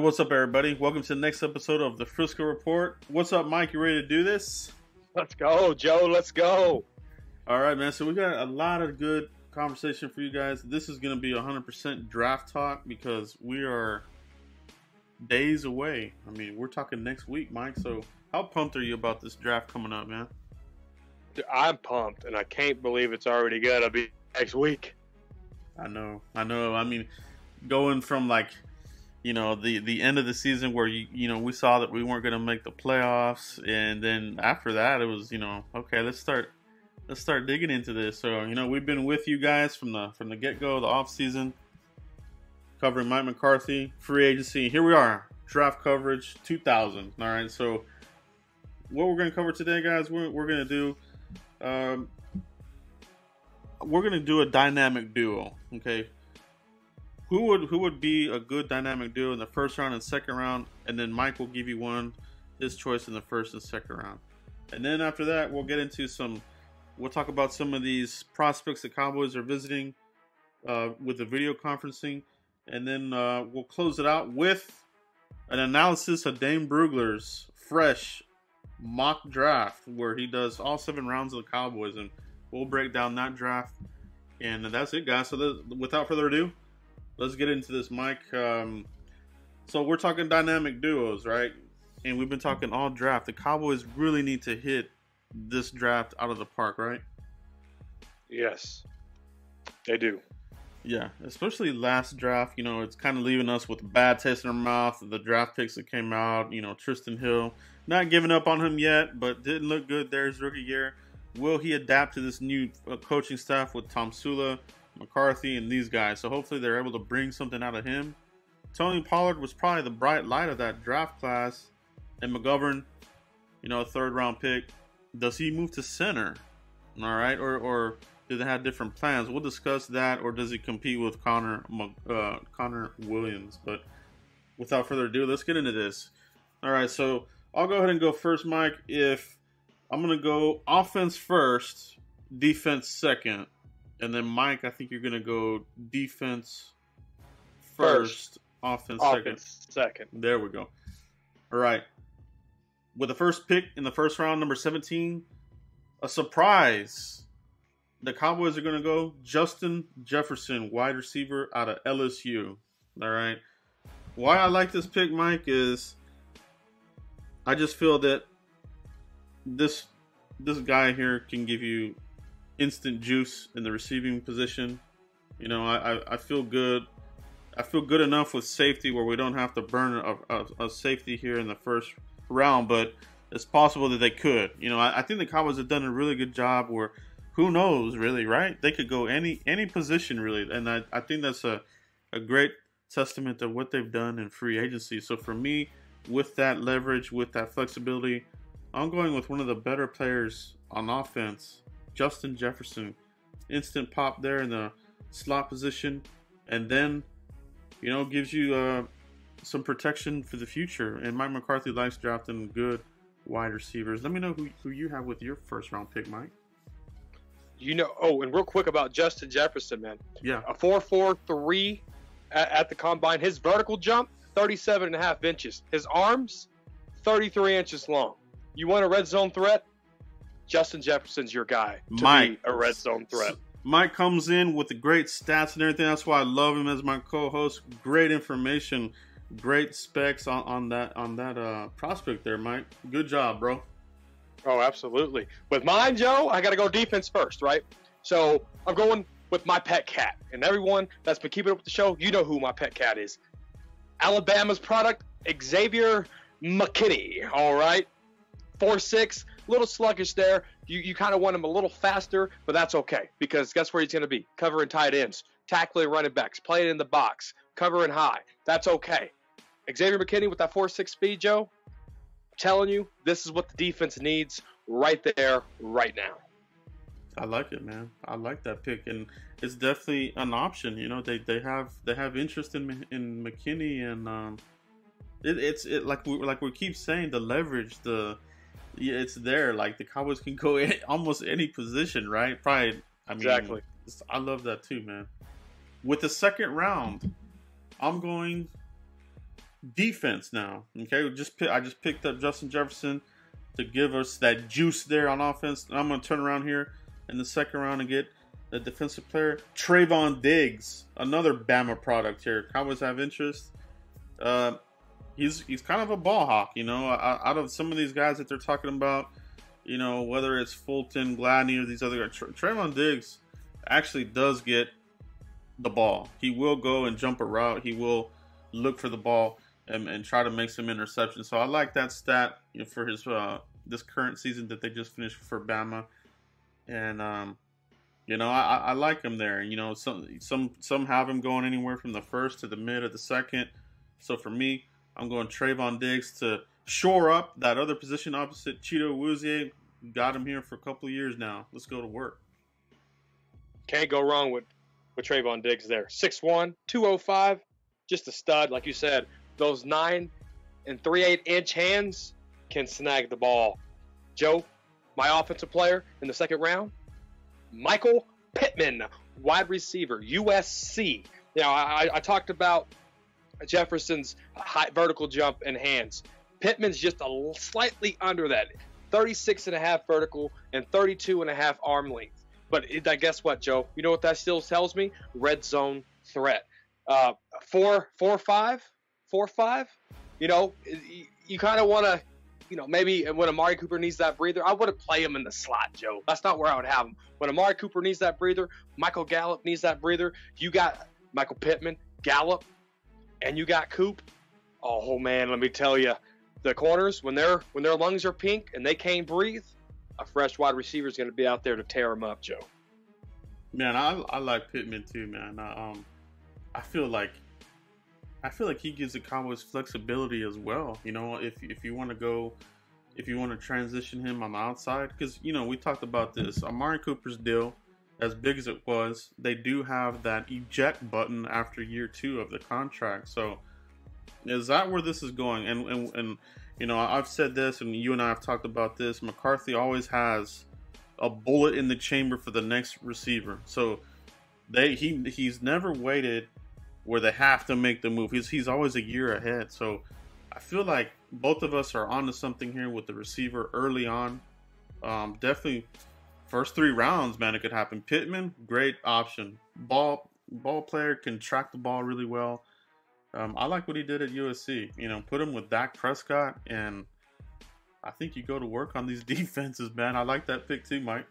what's up, everybody? Welcome to the next episode of the Frisco Report. What's up, Mike? You ready to do this? Let's go, Joe. Let's go. All right, man. So we got a lot of good conversation for you guys. This is going to be 100% draft talk because we are days away. I mean, we're talking next week, Mike. So how pumped are you about this draft coming up, man? Dude, I'm pumped, and I can't believe it's already going to be next week. I know. I mean, going from the end of the season where we saw that we weren't going to make the playoffs, and then after that it was okay, let's start digging into this. So we've been with you guys from the get-go, the off season, covering Mike McCarthy, free agency. Here we are, draft coverage 2000. All right, so what we're going to cover today, guys, we're going to do a dynamic duo. Okay. Who would be a good dynamic duo in the first round and second round, and then Mike will give you his choice in the first and second round. And then after that, we'll talk about some of these prospects the Cowboys are visiting with the video conferencing, and then we'll close it out with an analysis of Dane Brugler's fresh mock draft where he does all 7 rounds of the Cowboys, and we'll break down that draft. And that's it, guys. So without further ado, let's get into this, Mike. So we're talking dynamic duos, right? And we've been talking all draft. The Cowboys really need to hit this draft out of the park, right? Yes, they do. Yeah, especially last draft. It's kind of leaving us with a bad taste in our mouth. The draft picks that came out, Tristan Hill, not giving up on him yet, but didn't look good there his rookie year. Will he adapt to this new coaching staff with Tom Sula, McCarthy, and these guys? So hopefully they're able to bring something out of him. Tony Pollard was probably the bright light of that draft class. And McGovern, a third-round pick. Does he move to center? All right, or do they have different plans? We'll discuss that. Or does he compete with Connor Williams? But without further ado, let's get into this. All right, so I'll go ahead and go first, Mike. If I'm going to go offense first, defense second. And then, Mike, I think you're going to go defense first, offense second. There we go. All right. With the first pick in the first round, number 17, a surprise. The Cowboys are going to go Justin Jefferson, wide receiver out of LSU. All right. Why I like this pick, Mike, is I just feel that this guy here can give you instant juice in the receiving position. I feel good. I feel good enough with safety where we don't have to burn a safety here in the first round, but it's possible that they could. I think the Cowboys have done a really good job where who knows, really, right? They could go any position, really. And I think that's a great testament to what they've done in free agency. So for me, with that leverage, with that flexibility, I'm going with one of the better players on offense, Justin Jefferson. Instant pop there in the slot position, and then gives you some protection for the future. And Mike McCarthy likes drafting good wide receivers. Let me know who you have with your first round pick, Mike. And real quick about Justin Jefferson, man. Yeah. A 4.43 at the combine. His vertical jump, 37.5 inches. His arms, 33 inches long. You want a red zone threat? Justin Jefferson's your guy to be a red zone threat. Mike comes in with the great stats and everything. That's why I love him as my co-host. Great information, great specs on that prospect there, Mike. Good job, bro. Oh, absolutely. With mine, Joe, I got to go defense first, right? So I'm going with my pet cat. And everyone that's been keeping up with the show, you know who my pet cat is. Alabama's product, Xavier McKinney, all right? 4'6", a little sluggish there. You kind of want him a little faster, but that's okay because guess where he's going to be? Covering tight ends, tackling running backs, playing in the box, covering high. That's okay. Xavier McKinney with that 4.6 speed, Joe, I'm telling you, this is what the defense needs right there, right now. I like it, man. I like that pick, and it's definitely an option. They have interest in McKinney, and it's like we keep saying, the leverage, it's there. Like the Cowboys can go almost any position, right? Probably. Exactly. I love that too, man. With the second round, I'm going defense now. Okay, I just picked up Justin Jefferson to give us that juice there on offense. And I'm going to turn around here in the second round and get the defensive player, Trayvon Diggs, another Bama product here. Cowboys have interest. He's kind of a ball hawk, you know. Out of some of these guys that they're talking about, you know, whether it's Fulton, Gladney, or these other guys, Trayvon Diggs actually does get the ball. He will go and jump a route. He will look for the ball and try to make some interceptions. So I like that stat, you know, for his this current season that they just finished for Bama. And you know, I like him there. You know, some have him going anywhere from the first to the mid of the second. So for me, I'm going Trayvon Diggs to shore up that other position opposite Cheeto Awuzie. Got him here for a couple of years now. Let's go to work. Can't go wrong with Trayvon Diggs there. 6'1", 205, just a stud. Like you said, those 9 3/8 inch hands can snag the ball. Joe, my offensive player in the second round, Michael Pittman, wide receiver, USC. You know, I talked about Jefferson's high vertical jump and hands. Pittman's just slightly under that, 36.5 vertical and 32.5 arm length. But guess what, Joe? You know what that still tells me? Red zone threat. 4.5. You know, you kind of want to, you know, maybe when Amari Cooper needs that breather, I wouldn't play him in the slot, Joe. That's not where I would have him. When Amari Cooper needs that breather, Michael Gallup needs that breather. You got Michael Pittman, Gallup, and you got Coop. Oh man, let me tell you, the corners when their lungs are pink and they can't breathe, a fresh wide receiver is going to be out there to tear them up, Joe. Man, I like Pittman too, man. I feel like he gives the Cowboys flexibility as well. You know, if you want to transition him on the outside, because you know we talked about this. Amari Cooper's deal, as big as it was, they do have that eject button after year 2 of the contract. So is that where this is going? And you know, I've said this, and you and I have talked about this. McCarthy always has a bullet in the chamber for the next receiver. So he's never waited where they have to make the move. He's always a year ahead. So I feel like both of us are onto something here with the receiver early on. Definitely first 3 rounds, man, it could happen. Pittman, great option. Ball player, can track the ball really well. I like what he did at USC. You know, put him with Dak Prescott, and I think you go to work on these defenses, man. I like that pick too, Mike.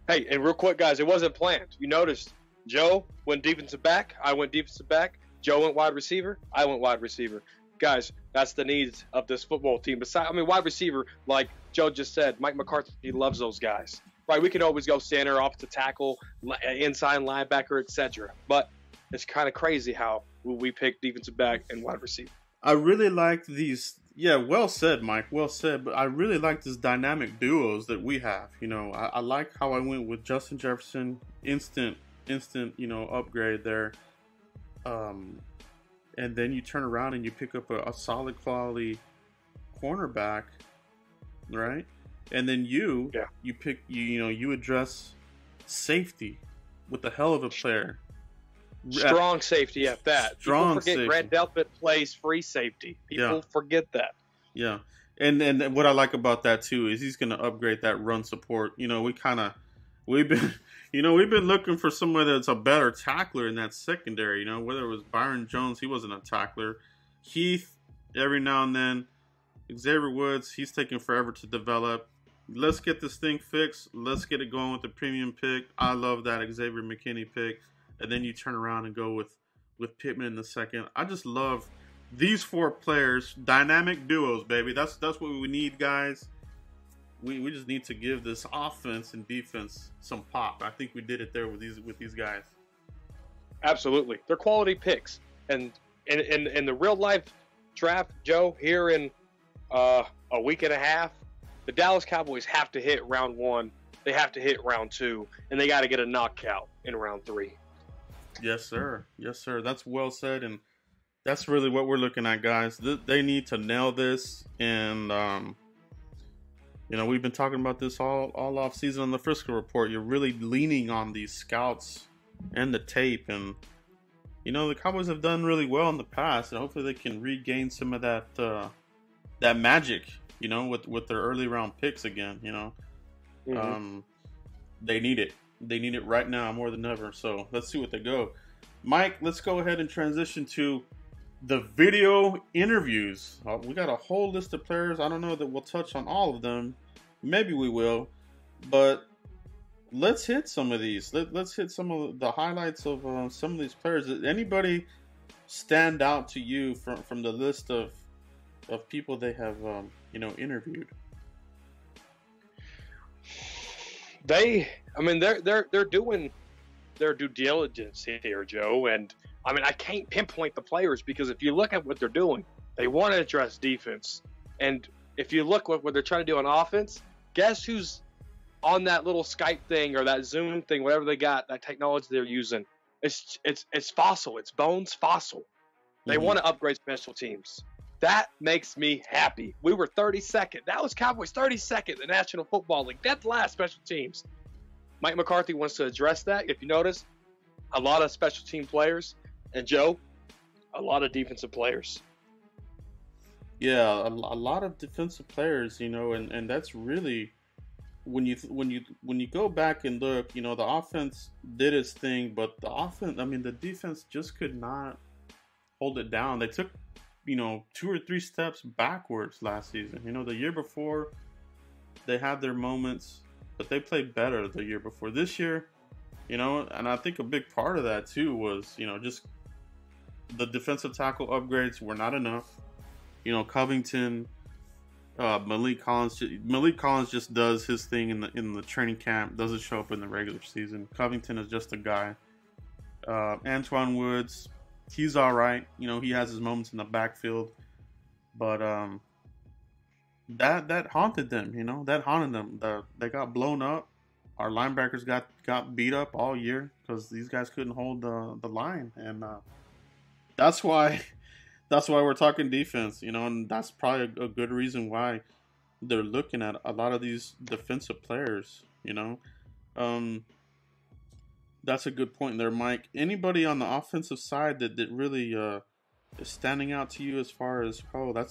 Hey, and real quick, guys, it wasn't planned. You noticed Joe went defensive back. I went defensive back. Joe went wide receiver. I went wide receiver. Guys, that's the needs of this football team. Besides, I mean, wide receiver, like Joe just said, Mike McCarthy, he loves those guys. Right? We can always go center, offensive tackle, inside linebacker, etc. But it's kind of crazy how we pick defensive back and wide receiver. I really like these. Yeah, well said, Mike. Well said. But I really like these dynamic duos that we have. You know, I like how I went with Justin Jefferson. Instant, you know, upgrade there. And then you turn around and you pick up a solid quality cornerback, right? And then you pick, you address safety with a hell of a player. Strong safety at that. Strong People forget safety. Grant Delpit plays free safety. People forget that. Yeah. And what I like about that too is he's going to upgrade that run support. You know, we've been looking for somebody that's a better tackler in that secondary, you know, whether it was Byron Jones, he wasn't a tackler. Heath, every now and then. Xavier Woods, he's taking forever to develop. Let's get this thing fixed. Let's get it going with the premium pick. I love that Xavier McKinney pick. And then you turn around and go with Pittman in the second. I just love these 4 players, dynamic duos, baby. That's what we need, guys. We just need to give this offense and defense some pop. I think we did it there with these guys. Absolutely, they're quality picks. And in the real life draft, Joe, here in a week and a half, the Dallas Cowboys have to hit round 1. They have to hit round 2, and they got to get a knockout in round 3. Yes, sir. Yes, sir. That's well said, and that's really what we're looking at, guys. They need to nail this, and you know, we've been talking about this all off season on the Frisco Report. You're really leaning on these scouts and the tape, and the Cowboys have done really well in the past, and hopefully they can regain some of that magic, with their early round picks again. Mm-hmm. They need it. They need it right now more than ever. So let's see what they go. Mike, let's go ahead and transition to the video interviews. We got a whole list of players. I don't know that we'll touch on all of them. Maybe we will, but let's hit some of these. Let's hit some of the highlights of some of these players. Did anybody stand out to you from the list of people they have interviewed? They're doing their due diligence here, Joe. And I can't pinpoint the players because if you look at what they're doing, they want to address defense. And if you look what they're trying to do on offense, guess who's on that little Skype thing or that Zoom thing, whatever they got, that technology they're using? It's Fossil. It's Bones Fossil. They want to upgrade special teams. That makes me happy. We were 32nd. That was Cowboys 32nd in the National Football League. Dead last special teams. Mike McCarthy wants to address that. If you notice, a lot of special team players, and Joe, a lot of defensive players. Yeah, a lot of defensive players, and that's really when you go back and look, the offense did its thing, but the defense just could not hold it down. They took 2 or 3 steps backwards last season. The year before they had their moments, but they played better the year before. This year, and I think a big part of that too was, just the defensive tackle upgrades were not enough. Covington, Malik Collins just does his thing in the training camp, doesn't show up in the regular season. Covington is just a guy. Antoine Woods, he's all right. He has his moments in the backfield, but that haunted them. That haunted them. They got blown up. Our linebackers got beat up all year because these guys couldn't hold the line, and that's why we're talking defense. And that's probably a good reason why they're looking at a lot of these defensive players. That's a good point there, Mike. Anybody on the offensive side that really is standing out to you as far as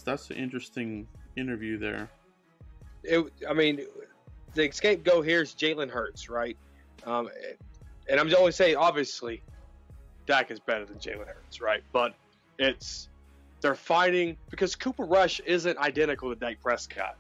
that's an interesting interview there? The scapegoat here is Jaylen Hurts, right? And I'm always saying, obviously, Dak is better than Jaylen Hurts, right? But they're fighting because Cooper Rush isn't identical to Dak Prescott.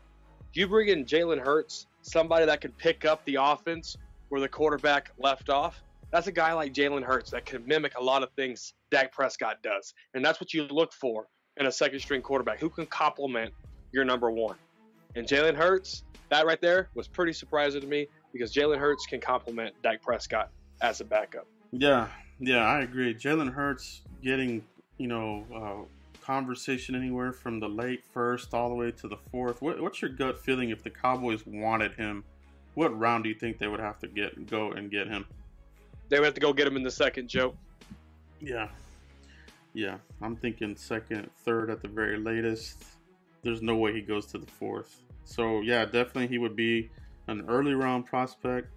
You bring in Jaylen Hurts, somebody that can pick up the offense where the quarterback left off. That's a guy like Jaylen Hurts that can mimic a lot of things Dak Prescott does. And that's what you look for in a second-string quarterback who can complement your number one. And Jaylen Hurts, that right there was pretty surprising to me because Jaylen Hurts can complement Dak Prescott as a backup. Yeah, I agree. Jaylen Hurts getting, conversation anywhere from the late first all the way to the fourth. What's your gut feeling if the Cowboys wanted him? What round do you think they would have to go and get him? They would have to go get him in the second, Joe. Yeah. I'm thinking second, third at the very latest. There's no way he goes to the fourth. So yeah, definitely he would be an early round prospect.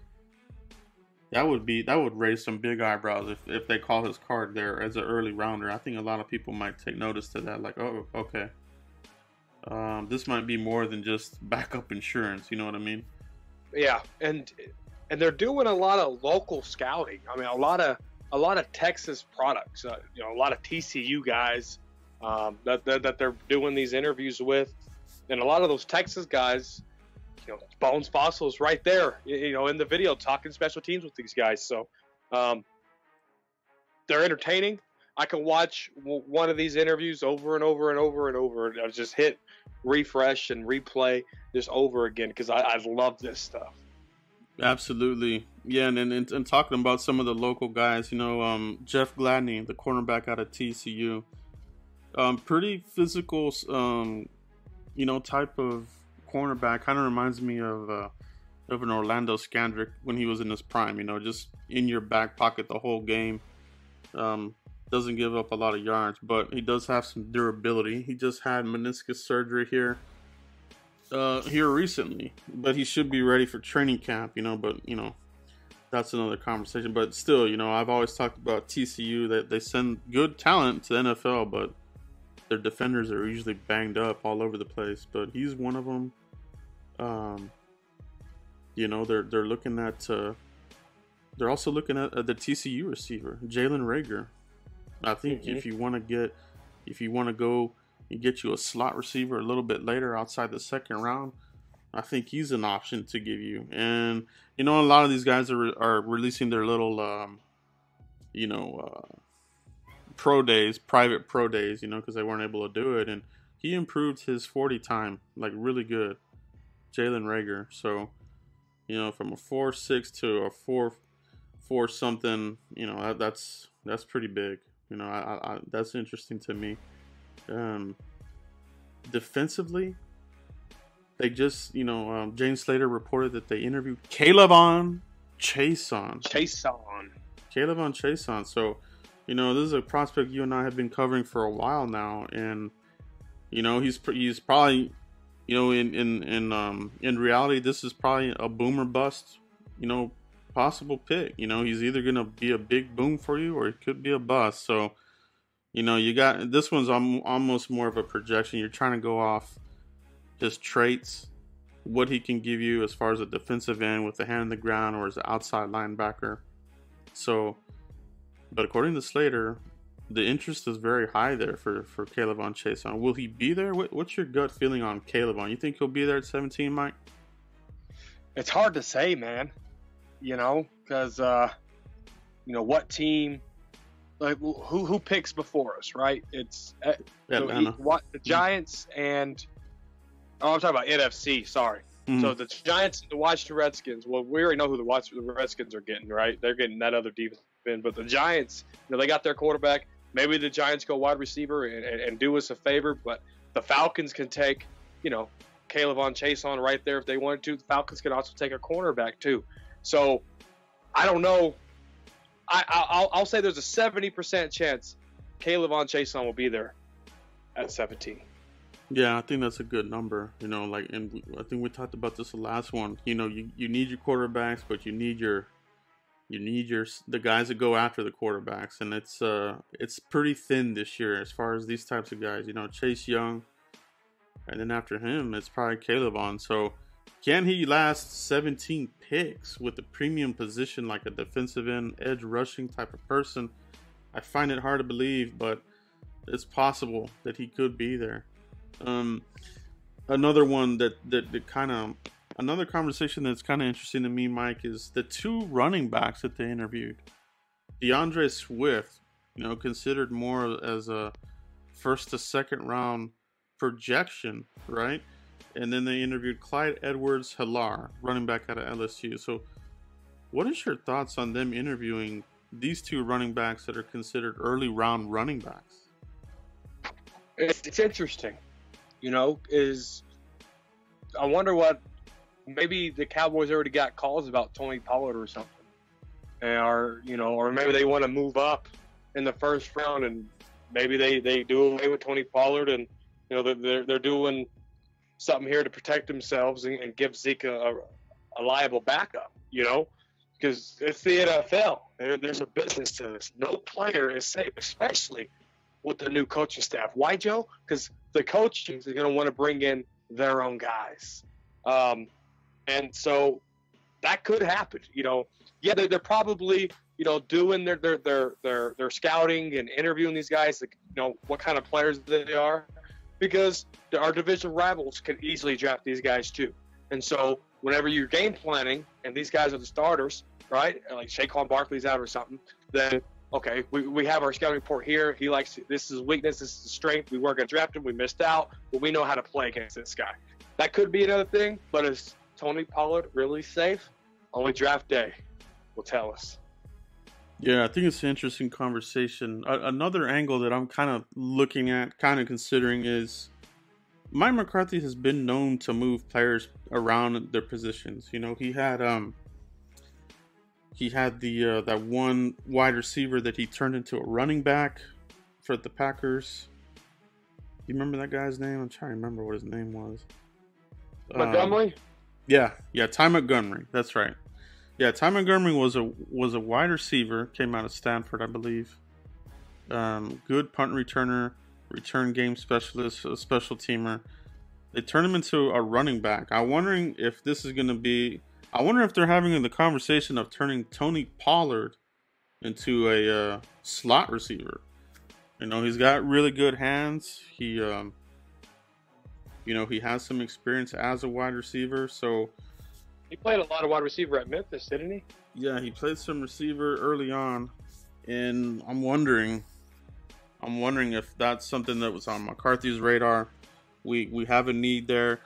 That would raise some big eyebrows if they call his card there as an early rounder. I think a lot of people might take notice to that. Like, oh, okay. This might be more than just backup insurance. You know what I mean? Yeah, and they're doing a lot of local scouting. A lot of Texas products. A lot of TCU guys that they're doing these interviews with, and a lot of those Texas guys. Bones Fossil's right there, in the video talking special teams with these guys. So they're entertaining. I can watch one of these interviews over and over and over and over. I just hit refresh and replay just over again because I love this stuff. Absolutely. Yeah, and talking about some of the local guys, Jeff Gladney, the cornerback out of TCU, pretty physical, type of cornerback. Kind of reminds me of an Orlando Scandrick when he was in his prime. Just in your back pocket the whole game. Doesn't give up a lot of yards, but he does have some durability. He just had meniscus surgery here recently, but he should be ready for training camp. But that's another conversation. But still, you know, I've always talked about TCU that they send good talent to the NFL, but their defenders are usually banged up all over the place. But he's one of them. You know, they're looking at they're also looking at the TCU receiver, Jalen Reagor. I think if you want to go and get you a slot receiver a little bit later outside the second round, I think he's an option to give you. And you know, a lot of these guys are releasing their little pro days, private pro days, you know, because they weren't able to do it. And he improved his 40 time like really good, Jalen Reagor. So, you know, from a 4.6 to a 4.4 something, you know, that's pretty big. You know, I that's interesting to me. Defensively, they just, you know, Jane Slater reported that they interviewed K'Lavon Chaisson. K'Lavon Chaisson. So, you know, this is a prospect you and I have been covering for a while now, and you know, he's probably, you know, in reality, this is probably a boom or bust, you know, possible pick. You know, he's either gonna be a big boom for you or it could be a bust. So, you know, you got this one's almost more of a projection. You're trying to go off his traits, what he can give you as far as a defensive end with the hand in the ground or as an outside linebacker. So, but according to Slater, the interest is very high there for K'Lavon Chaisson. Will he be there? What's your gut feeling on K'Lavon? You think he'll be there at 17, Mike? It's hard to say, man. You know, because you know, what team, like who picks before us, right? It's Atlanta. The Giants and I'm talking about NFC. Sorry. Mm-hmm. So the Giants and the Washington Redskins. Well, we already know who the Redskins are getting, right? They're getting that other defense. But the Giants, you know, they got their quarterback. Maybe the Giants go wide receiver and do us a favor, but the Falcons can take, you know, K'Lavon Chaisson right there if they wanted to. The Falcons can also take a cornerback too. So I don't know. I'll say there's a 70% chance K'Lavon Chaisson will be there at 17. Yeah, I think that's a good number. You know, like, and I think we talked about this the last one. You know, you need your quarterbacks, but you need the guys that go after the quarterbacks, and it's pretty thin this year as far as these types of guys. You know, Chase Young, and then after him, it's probably K'Lavon. So, can he last 17 picks with a premium position like a defensive end, edge rushing type of person? I find it hard to believe, but it's possible that he could be there. Another one that kind of another conversation that's kind of interesting to me, Mike, is the two running backs that they interviewed. DeAndre Swift, you know, considered more as a first to second round projection, right? And then they interviewed Clyde Edwards-Helaire, running back out of LSU. So what is your thoughts on them interviewing these two running backs that are considered early round running backs? It's interesting, you know, I wonder what, maybe the Cowboys already got calls about Tony Pollard or something, or maybe they want to move up in the first round, and maybe they do away with Tony Pollard, and you know they're doing something here to protect themselves and give Zeke a liable backup, you know, because it's the NFL. There's a business to this. No player is safe, especially with the new coaching staff. Why, Joe? Because the coaches are going to want to bring in their own guys. And so that could happen, you know. Yeah, they're probably, you know, doing their scouting and interviewing these guys, like, you know, what kind of players they are, because our division rivals could easily draft these guys too. And so whenever you're game planning and these guys are the starters, right, like Saquon Barkley's out or something, then okay, we have our scouting report here. He likes, this is weakness, this is strength. We weren't going to draft him. We missed out, but we know how to play against this guy. That could be another thing, but is Tony Pollard really safe? Only draft day will tell us. Yeah, I think it's an interesting conversation. Another angle that I'm kind of looking at, kind of considering, is Mike McCarthy has been known to move players around their positions. You know, he had the that one wide receiver that he turned into a running back for the Packers. Do you remember that guy's name? I'm trying to remember what his name was. Montgomery? Yeah, Ty Montgomery. That's right. Yeah, Ty Montgomery was a wide receiver. Came out of Stanford, I believe. Good punt returner, return game specialist, a special teamer. They turned him into a running back. I'm wondering if this is going to be. I wonder if they're having the conversation of turning Tony Pollard into a slot receiver. You know, he's got really good hands. He he has some experience as a wide receiver. So He played a lot of wide receiver at Memphis, didn't he? yeah, he played some receiver early on, and I'm wondering if that's something that was on McCarthy's radar. We have a need there.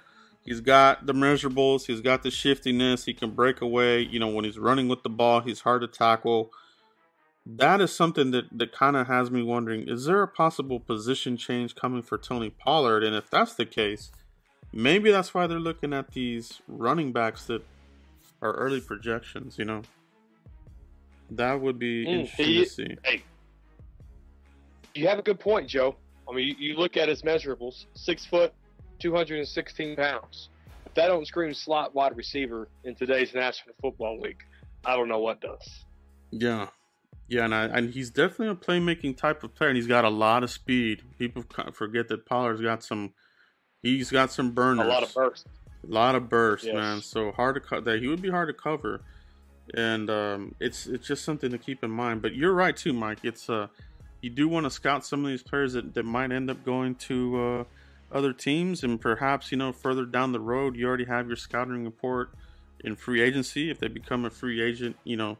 He's got the measurables. He's got the shiftiness. He can break away. You know, when he's running with the ball, he's hard to tackle. That is something that kind of has me wondering, is there a possible position change coming for Tony Pollard? And if that's the case, maybe that's why they're looking at these running backs that are early projections, you know. That would be interesting to see. Hey, you have a good point, Joe. I mean, you look at his measurables, 6 foot, 216 pounds. If that don't scream slot wide receiver in today's National Football League, I don't know what does. Yeah. Yeah, and he's definitely a playmaking type of player, and he's got a lot of speed. People forget that Pollard's got some burners. A lot of burst. A lot of burst, Yes. man. So hard to cut that. He would be hard to cover. And it's just something to keep in mind. But you're right too, Mike. It's you do want to scout some of these players that might end up going to other teams, and perhaps, you know, further down the road, you already have your scouting report in free agency. If they become a free agent, you know,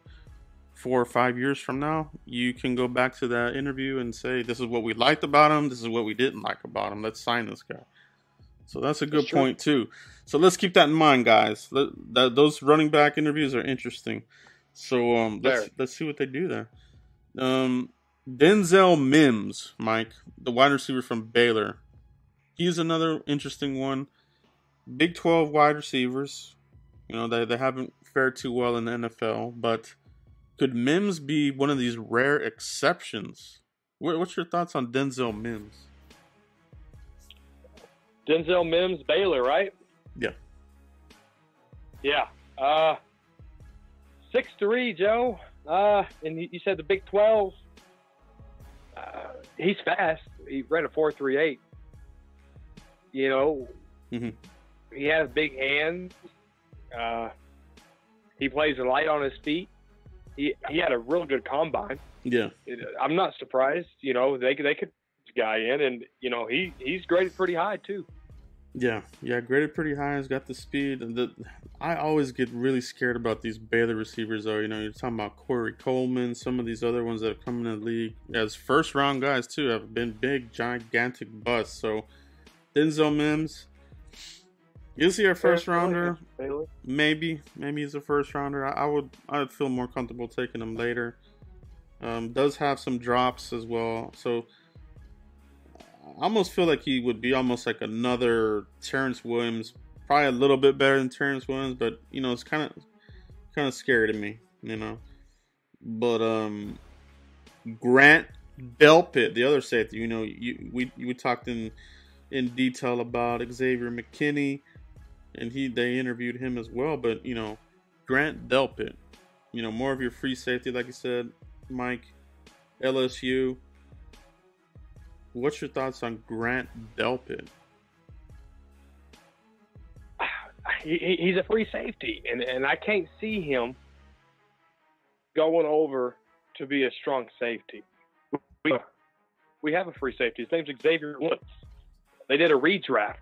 4 or 5 years from now, you can go back to that interview and say, this is what we liked about him, this is what we didn't like about him, let's sign this guy. So that's a good point too. So let's keep that in mind, guys. Those running back interviews are interesting. So let's see what they do there. Denzel Mims, Mike, the wide receiver from Baylor. He's another interesting one. Big 12 wide receivers. You know, they haven't fared too well in the NFL, but could Mims be one of these rare exceptions? What's your thoughts on Denzel Mims? Denzel Mims, Baylor, right? Yeah. Yeah. 6'3", Joe. And you said the Big 12. He's fast. He ran a 4.38. You know, He has big hands. He plays light on his feet. He had a real good combine. Yeah. I'm not surprised. You know, they could put this guy in, and you know he's graded pretty high too. Yeah, graded pretty high. He's got the speed. I always get really scared about these Baylor receivers, though. You know, you're talking about Corey Coleman, some of these other ones that have come in the league as first-round guys, too, have been big, gigantic busts. So, Denzel Mims, is he a first-rounder? Maybe he's a first-rounder. I'd feel more comfortable taking him later. Does have some drops as well. So, I almost feel like he would be almost like another Terrence Williams, probably a little bit better than Terrence Williams, but you know, it's kind of scary to me, you know. But Grant Delpit, the other safety, you know, we talked in detail about Xavier McKinney, and they interviewed him as well. But you know, Grant Delpit, you know, more of your free safety, like you said, Mike, LSU. What's your thoughts on Grant Delpit? He's a free safety, and I can't see him going over to be a strong safety. We have a free safety. His name's Xavier Woods. They did a redraft,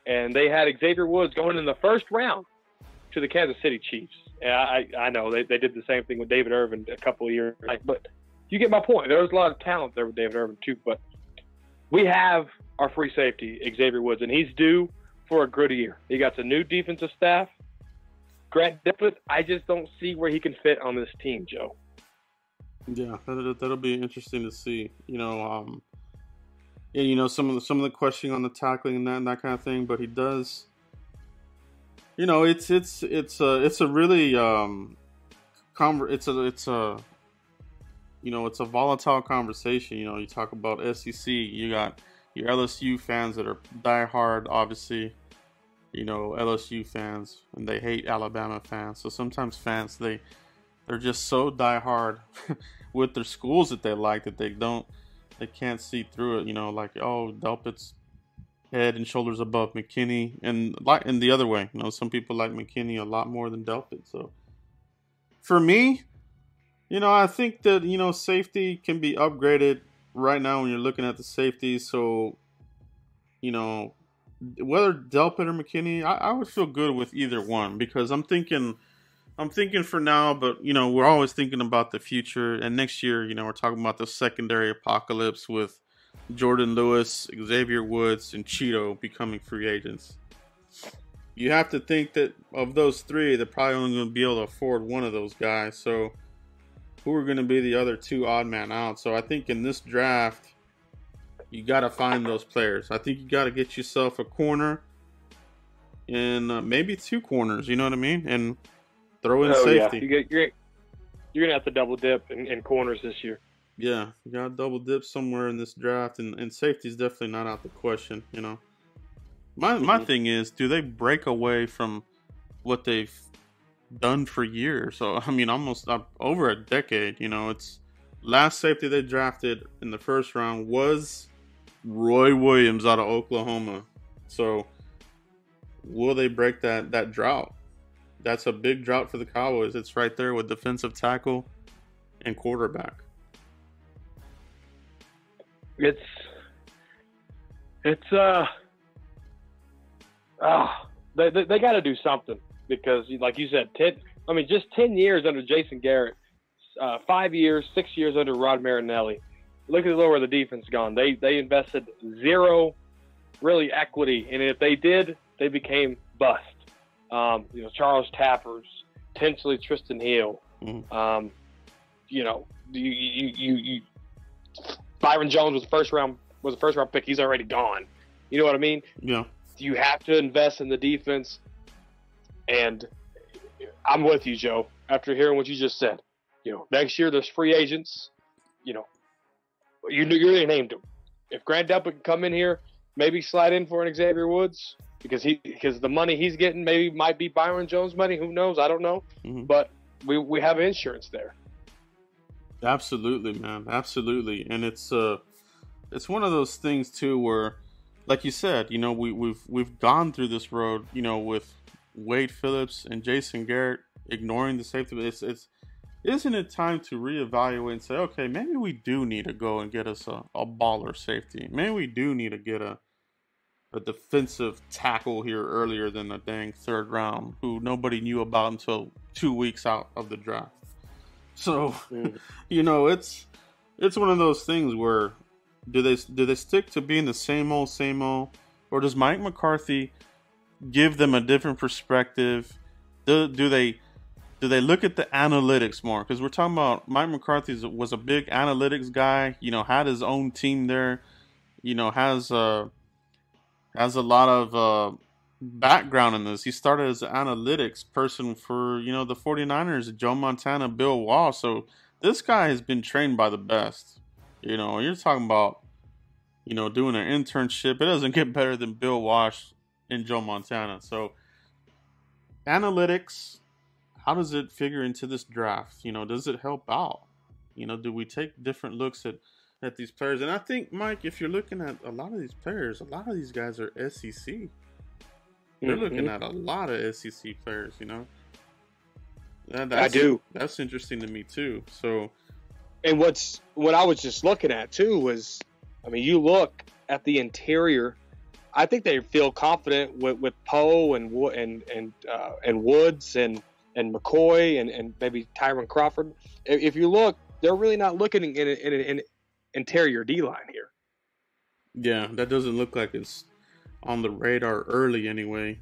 and they had Xavier Woods going in the first round to the Kansas City Chiefs. And I know they did the same thing with David Irvin a couple of years back, but you get my point. There was a lot of talent there with David Irvin too, but we have our free safety, Xavier Woods, and he's due for a good year. He got some new defensive staff. Grant Delpit, I just don't see where he can fit on this team, Joe. Yeah, that'll be interesting to see. You know, and you know some of the questioning on the tackling and that kind of thing, but he does. You know, it's a really it's a volatile conversation. You know, you talk about SEC, you got your LSU fans that are diehard, obviously. LSU fans, and they hate Alabama fans. So sometimes fans, they're just so diehard with their schools that they like that they can't see through it. Like, oh, Delpit's head and shoulders above McKinney, and the other way. Some people like McKinney a lot more than Delpit. So for me, I think that safety can be upgraded right now when you're looking at the safeties. So whether Delpit or McKinney, I would feel good with either one, because I'm thinking for now, but we're always thinking about the future. And next year, we're talking about the secondary apocalypse with Jordan Lewis, Xavier Woods, and Cheeto becoming free agents. You have to think that of those three, they're probably only going to be able to afford one of those guys. So who are going to be the other two odd man out? So I think in this draft, you got to find those players. I think you got to get yourself a corner and maybe two corners. You know what I mean? And throw in safety. Yeah. You're going to have to double dip in corners this year. Yeah, you got to double dip somewhere in this draft, and safety is definitely not out the question. My thing is, do they break away from what they've done for years? So almost over a decade. It's last safety they drafted in the first round was Roy Williams out of Oklahoma. So will they break that drought? That's a big drought for the Cowboys. It's right there with defensive tackle and quarterback. They got to do something, because, like you said, just 10 years under Jason Garrett, 5 years, 6 years under Rod Marinelli. Look at where the defense gone. They invested zero, really, equity, and if they did, they became bust. Charles Tappers, potentially Tristan Hill. Mm-hmm. Byron Jones was a first round pick. He's already gone. You know what I mean? Yeah. You have to invest in the defense, and I'm with you, Joe. After hearing what you just said, next year there's free agents. You already named them. If Grant Delpit can come in here, maybe slide in for an Xavier Woods, because the money he's getting might be Byron Jones money. Who knows? I don't know. Mm-hmm. But we have insurance there. Absolutely, man. Absolutely. And it's one of those things too where, like you said, we've gone through this road, with Wade Phillips and Jason Garrett ignoring the safety. Isn't it time to reevaluate and say, okay, maybe we do need to go and get us a baller safety. Maybe we do need to get a defensive tackle here earlier than the dang third round, who nobody knew about until 2 weeks out of the draft. So, it's one of those things where do they stick to being the same old, or does Mike McCarthy give them a different perspective? Do they look at the analytics more? Because we're talking about Mike McCarthy was a big analytics guy. Had his own team there. Has a lot of background in this. He started as an analytics person for the 49ers, Joe Montana, Bill Walsh. So this guy has been trained by the best. You're talking about doing an internship. It doesn't get better than Bill Walsh and Joe Montana. So analytics, how does it figure into this draft? Does it help out? Do we take different looks at these players? And I think, Mike, if you're looking at a lot of these players, a lot of these guys are SEC. They're looking at a lot of SEC players, I do. That's interesting to me too. So, and what I was just looking at too was, you look at the interior. I think they feel confident with Poe and Woods and McCoy and maybe Tyron Crawford. If you look, they're really not looking in an interior D line here. Yeah, that doesn't look like it's on the radar early anyway.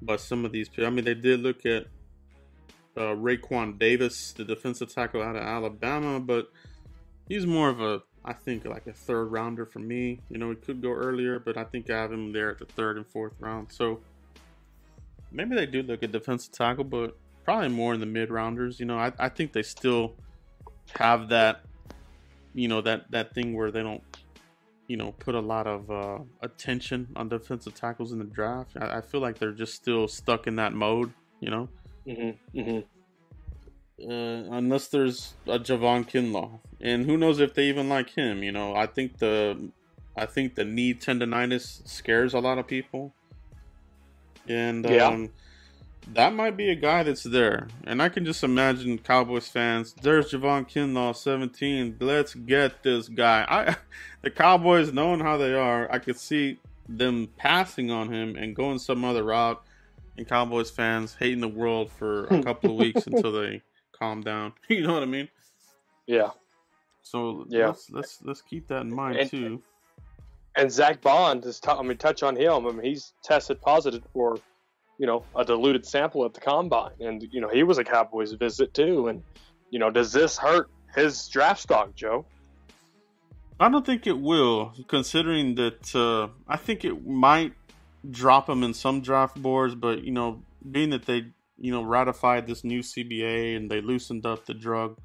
But some of these, they did look at Raekwon Davis, the defensive tackle out of Alabama, but he's more of I think like a third rounder for me. He could go earlier, but I think I have him there at the third and fourth round. So maybe they do look at defensive tackle, but probably more in the mid rounders. I think they still have that, that thing where they don't put a lot of attention on defensive tackles in the draft. I feel like they're just still stuck in that mode, Mm-hmm. Mm-hmm. unless there's a Javon Kinlaw, and who knows if they even like him. I think the knee tendonitis scares a lot of people, and that might be a guy that's there. And I can just imagine Cowboys fans. There's Javon Kinlaw, 17. Let's get this guy. The Cowboys, knowing how they are, I could see them passing on him and going some other route. And Cowboys fans hating the world for a couple of weeks until they calm down. You know what I mean? Yeah. So let's keep that in mind too. And Zach Bond is. Touch on him. I mean, he's tested positive for, a diluted sample at the combine, and he was a Cowboys visit too. And does this hurt his draft stock, Joe? I don't think it will, considering that I think it might drop him in some draft boards, but being that they ratified this new CBA and they loosened up the drug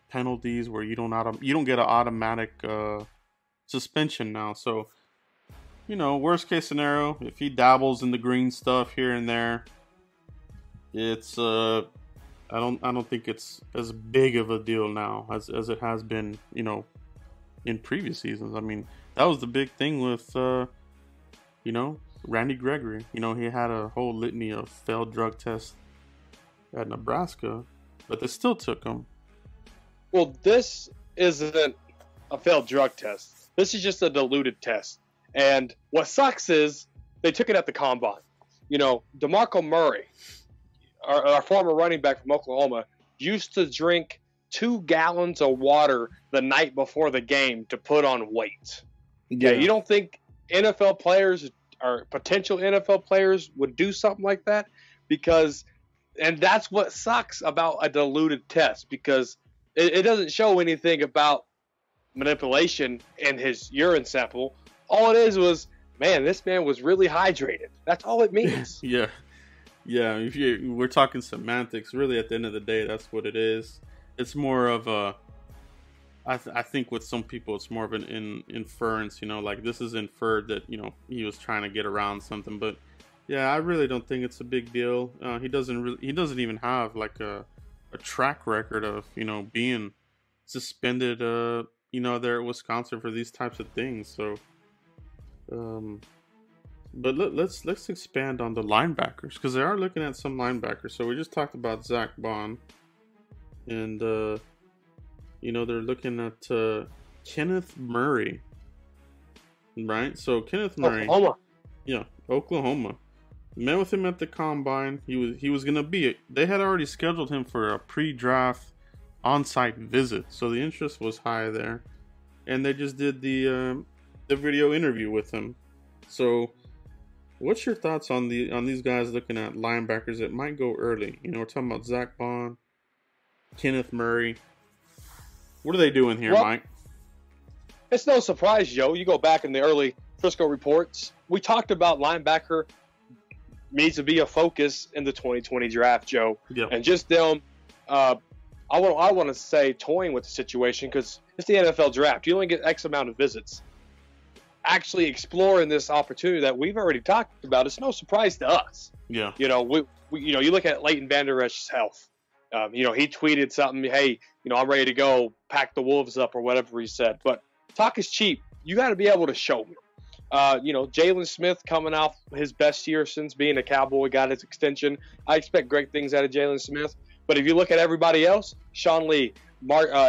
penalties where you don't get an automatic suspension now. So worst case scenario, if he dabbles in the green stuff here and there, it's I don't think it's as big of a deal now as it has been in previous seasons. I mean, that was the big thing with Randy Gregory. He had a whole litany of failed drug tests at Nebraska, but they still took him. Well, this isn't a failed drug test. This is just a diluted test. And what sucks is they took it at the combine. DeMarco Murray, our former running back from Oklahoma, used to drink 2 gallons of water the night before the game to put on weight. Yeah, you don't think NFL players or potential NFL players would do something like that? And that's what sucks about a diluted test, because it doesn't show anything about manipulation in his urine sample. All it is was, man, this man was really hydrated. That's all it means. Yeah. We're talking semantics. Really, at the end of the day, that's what it is. It's more of a. I think with some people, it's more of an inference. Like this is inferred that he was trying to get around something. But yeah, I really don't think it's a big deal. He doesn't even have like a track record of being suspended. There at Wisconsin for these types of things. So. But let's expand on the linebackers, because they are looking at some linebackers. So we just talked about Zach Bond, and they're looking at Kenneth Murray, right? So Kenneth Murray, Oklahoma. Met with him at the combine. He was gonna be. They had already scheduled him for a pre-draft on-site visit, so the interest was high there, and they just did the video interview with him. So what's your thoughts on these guys looking at linebackers that might go early? We're talking about Zach Bond, Kenneth Murray. What are they doing here, Mike? It's no surprise, Joe. You go back in the early Frisco reports, we talked about linebacker needs to be a focus in the 2020 draft, Joe. Yep. And just them, I want to say toying with the situation, because it's the NFL draft. You only get X amount of visits. Actually exploring this opportunity that we've already talked about, it's no surprise to us. Yeah. You look at Leighton Vander Esch's health. He tweeted something, hey, I'm ready to go pack the Wolves up, or whatever he said. But talk is cheap. You got to be able to show me. Jaylen Smith coming off his best year since being a Cowboy, got his extension. I expect great things out of Jaylen Smith. But if you look at everybody else, Sean Lee,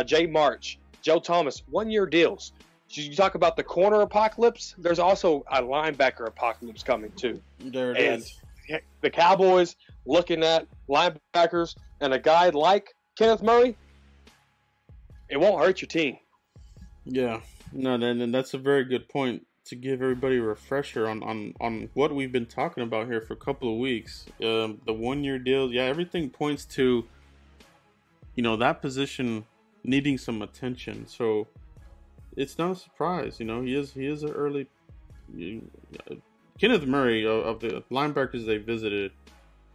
Jay March, Joe Thomas, 1-year deals. You talk about the corner apocalypse, there's also a linebacker apocalypse coming too. There it is. The Cowboys looking at linebackers and a guy like Kenneth Murray, it won't hurt your team. Yeah. No, and that's a very good point, to give everybody a refresher on what we've been talking about here for a couple of weeks. The 1-year deal, everything points to, that position needing some attention. So it's not a surprise, he is an early. Kenneth Murray, of the linebackers they visited,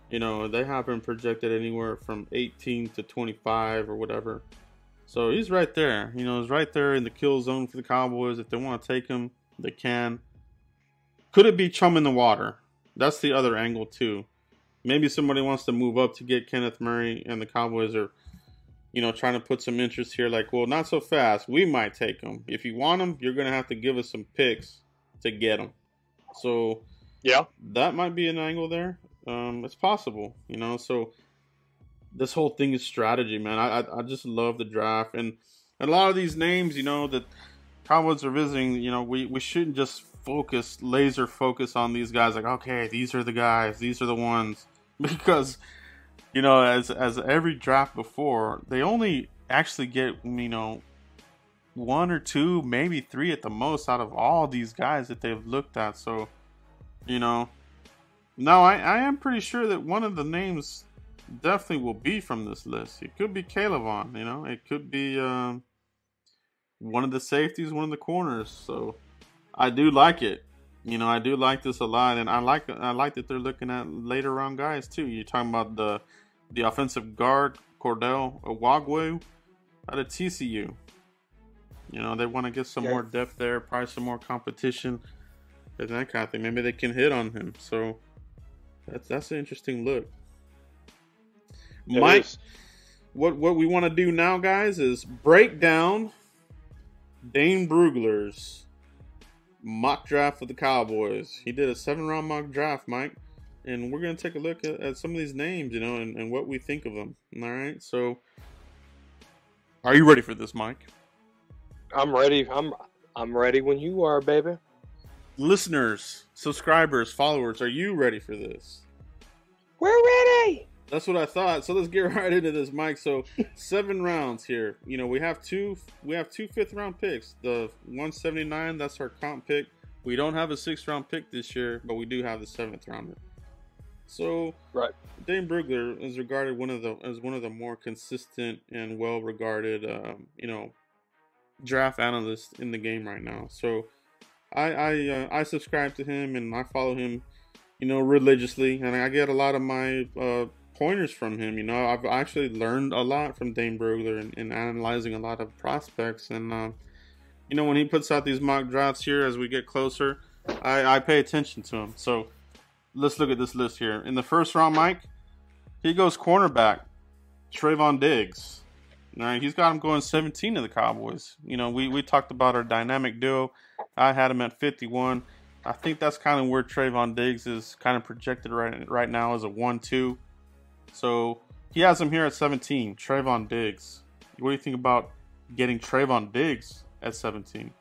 they have him projected anywhere from 18 to 25 or whatever. So he's right there. He's right there in the kill zone for the Cowboys. If they want to take him, they can. Could it be chum in the water? That's the other angle, too. Maybe somebody wants to move up to get Kenneth Murray, and the Cowboys are, trying to put some interest here. Like, well, not so fast. We might take him. If you want him, you're going to have to give us some picks to get him. So, yeah, that might be an angle there. It's possible, So, this whole thing is strategy, man. I just love the draft. And a lot of these names, that Cowboys are visiting, we shouldn't just laser focus on these guys. Like, okay, these are the guys. These are the ones. Because, as every draft before, they only actually get, one or two, maybe three at the most out of all these guys that they've looked at. So, now I am pretty sure that one of the names definitely will be from this list. It could be Caleb. It could be one of the safeties, one of the corners. So I do like it. I do like this a lot, and I like that they're looking at later round guys too. You're talking about the offensive guard Cordell Owagwe out of TCU. They want to get some more depth there, probably some more competition, and that kind of thing. Maybe they can hit on him. So that's an interesting look. Mike, what we want to do now, guys, is break down Dane Brugler's mock draft for the Cowboys. He did a 7-round mock draft, Mike, and we're going to take a look at some of these names, and what we think of them. All right, so are you ready for this, Mike? I'm ready. I'm ready when you are, baby. Listeners, subscribers, followers, are you ready for this? We're ready. That's what I thought. So let's get right into this, Mike. So 7 rounds here. We have two 5th-round picks. The 179, that's our comp pick. We don't have a 6th-round pick this year, but we do have the 7th rounder. So right, Dane Brugler is regarded as one of the more consistent and well-regarded, draft analysts in the game right now. So I subscribe to him and I follow him, religiously, and I get a lot of my pointers from him. I've actually learned a lot from Dane Brugler in analyzing a lot of prospects, and when he puts out these mock drafts here as we get closer, I pay attention to him. So let's look at this list here. In the 1st round, Mike, he goes cornerback Trayvon Diggs. All right, he's got him going 17 to the Cowboys. We talked about our dynamic duo. I had him at 51. I think that's kind of where Trayvon Diggs is kind of projected right now as a 1-2. So he has him here at 17, Trayvon Diggs. What do you think about getting Trayvon Diggs at 17?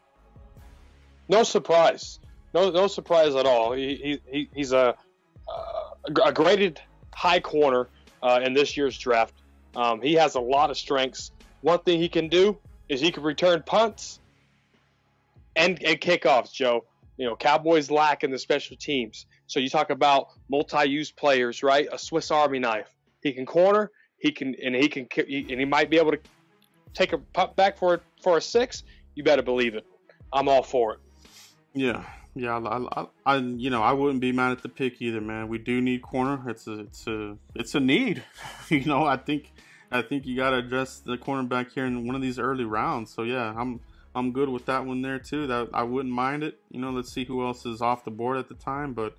No surprise. No surprise at all. He's a graded high corner in this year's draft. He has a lot of strengths. One thing he can do is he can return punts and kickoffs, Joe. Cowboys lack in the special teams. So you talk about multi-use players, right? A Swiss Army knife. He can corner. He might be able to take a punt back for a 6. You better believe it. I'm all for it. Yeah. I wouldn't be mad at the pick either, man. We do need corner. It's a need. I think you got to address the cornerback here in one of these early rounds. So yeah, I'm good with that one there too. That I wouldn't mind it. Let's see who else is off the board at the time, but